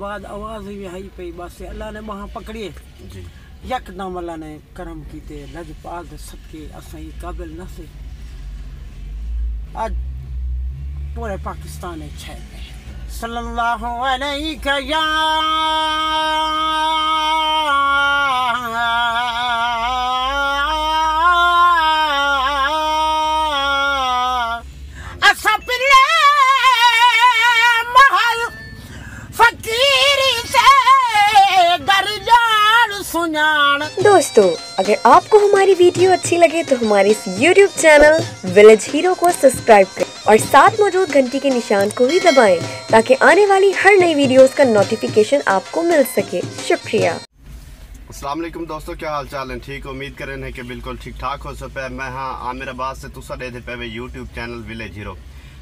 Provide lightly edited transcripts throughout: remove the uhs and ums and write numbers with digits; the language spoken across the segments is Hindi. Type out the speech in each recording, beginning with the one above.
बाद आवाज भी आई पई बस अल्लाह ने वहां पकड़िए जी यकदम अल्लाह ने करम कीते लजपाल दे सदके असां काबिल न से आज पूरे पाकिस्तान में छह सल्लल्लाहु अलैहि या दोस्तों, अगर आपको हमारी वीडियो अच्छी लगे तो हमारे इस YouTube चैनल विलेज हीरो को सब्सक्राइब करें और साथ मौजूद घंटी के निशान को भी दबाएं ताकि आने वाली हर नई वीडियोस का नोटिफिकेशन आपको मिल सके। शुक्रिया। अस्सलाम वालेकुम दोस्तों, क्या हाल चाल है? ठीक, उम्मीद करें है कि बिल्कुल ठीक ठाक हो सब। मैं हाँ आमिर अब्बास से तुसा दे पे YouTube चैनल विलेज हीरो।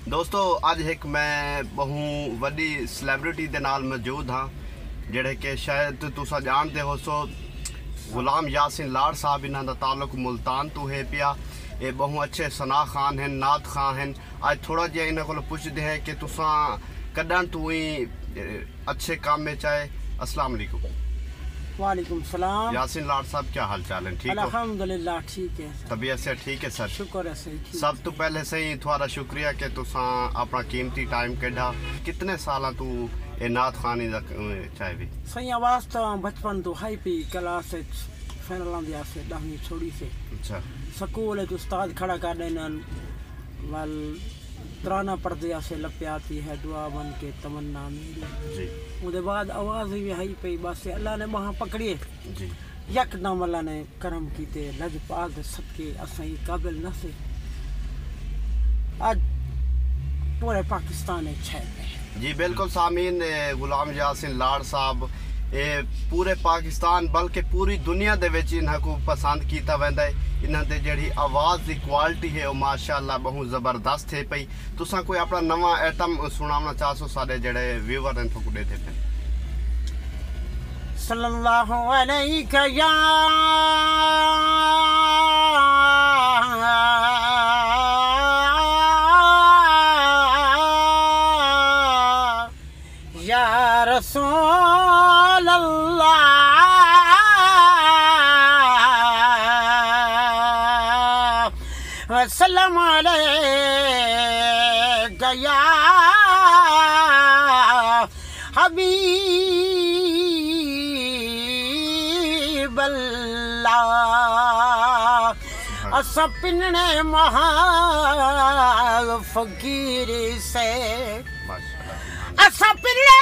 दोस्तों, अज एक मैं बहु वड्डी सैलेब्रिटी दे नाल मौजूद हाँ जेड़े कि शायद तुसा जानते हो सो गुलाम यासिन लाड़ साहब इन्हों का ताल्लुक मुल्तान तो है पिया। ये बहु अच्छे सना खान हैं, नात खान हैं। आज थोड़ा जहा इन्हों को पुछते हैं कि तुसा कदन तू ही अच्छे काम में चाहे। अस्सलाम वालेकुम। वालेकुम सलाम। यासिन लाड़ साहब, क्या हाल चाल है? ठीक हो? अल्हम्दुलिल्लाह ठीक है। तबीयत से ठीक है सर? शुक्र है सही। सब तो पहले सही थोड़ा शुक्रिया कि तुसा अपना कीमती टाइम कढ़ा। कितने साल तू ये नात खानी चाहे भी? सही आवाज तो बचपन तो हाई पी क्लास फाइनल दिया से 10वीं छोड़ी से। अच्छा। स्कूल उस्ताद खड़ा कर देना वाल तराना पढ़ते से लप्याती है दुआ बन के तमन्ना मेरी जी। उसके बाद आवाज भी आई पई बस अल्लाह ने वहां पकड़िए जी यकदम अल्लाह ने करम कीते लजपाल दे सदके असां काबिल न से आज पूरे पाकिस्तान में छह जी बिल्कुल सामीन। गुलाम यासिन लाड़ साहब ये पूरे पाकिस्तान बल्कि पूरी दुनिया दे विच इन्हां को पसंद किया वैंदा है। इन्हां दे जेड़ी आवाज़ की क्वालिटी है वो माशाअल्लाह बहुत ज़बरदस्त है पई। तुसां कोई अपना नवा आइटम सुनावना चाहो सारे जेड़े व्यूअर हैं तो कुडे थे पे? सल्लल्लाहु अलैहि या रसूल अल्लाह वसल्लम अलैका या हबीब अल्लाह। असा पिनने महाल फकीर से असा पिले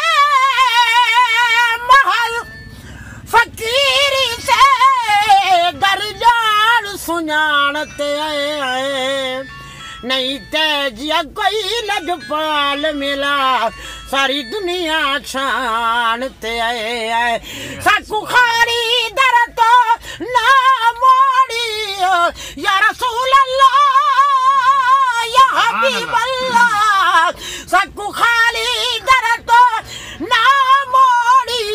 महल फकीर से दर जान सुनाते आए नहीं तेजिया कोई लजपाल मिला सारी दुनिया छानते आए। साकू खारी दर तो ना मोड़ी या रसूल अल्लाह या हबीब अल्लाह। साकू खाली दर तो ना मोड़ी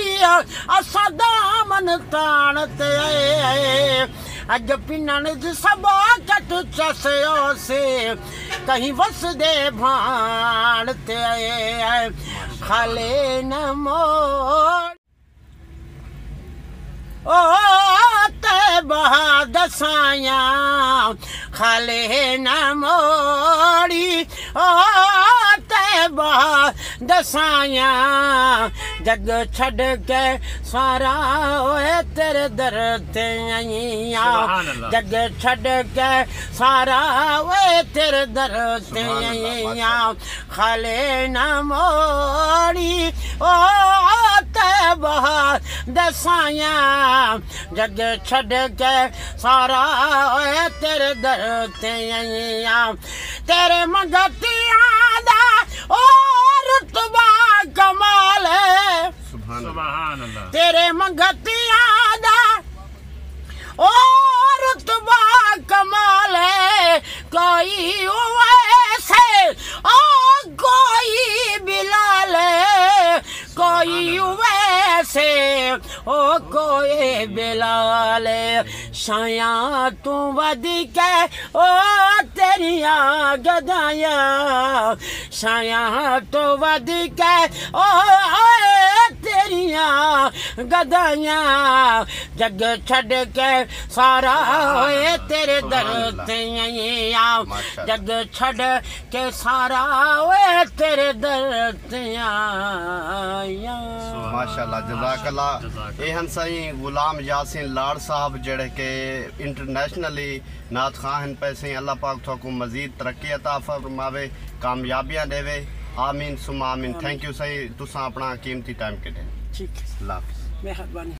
असा दामन तानते अज पिनन सबा कट चसो से कहीं वस दे भानते खाले न मोड़ ओ ते बहा दसाया खाले न मोड़ी ओ ते बहा दसाया जग छड़ के सारा ओए तेरे दर ते आईया। जग छड़ के सारा ओए तेरे दर ते आईया खाले न मोड़ी ओ ते बहा दसाया जग छड़ के सारा ओए तेरे दर ते आईया। तेरे मगतिया दा ओ रुतबा कमाल है सुभान अल्लाह। तेरे मगतिया दा ओ रुतबा कमाल है कोई वैसे ओ कोई बिलाल है कोई वैसे ओ कोई बिलाल शाया तू वदी के ओ तेरिया गदाया शाया तो वदी के ओ गदाइयां जग छड़ के सारा होए तेरे दर ते आया जग छड़ के सारा होए तेरे दर ते आया। माशाल्लाह जज़ाकल्लाह। ये हन साईं गुलाम यासीन लाड़ साहब जेड़े के इंटरनेशनली नात खां हैं पैसे अल्लाह पाक थोको मजीद तरक्की अता फरमावे कामयाबियां देवे आमीन सुमा आमीन। थैंक यू साईं तुसा अपना कीमती टाइम कटे। ठीक है अल्लाह हाफिज़। मेहरबानी।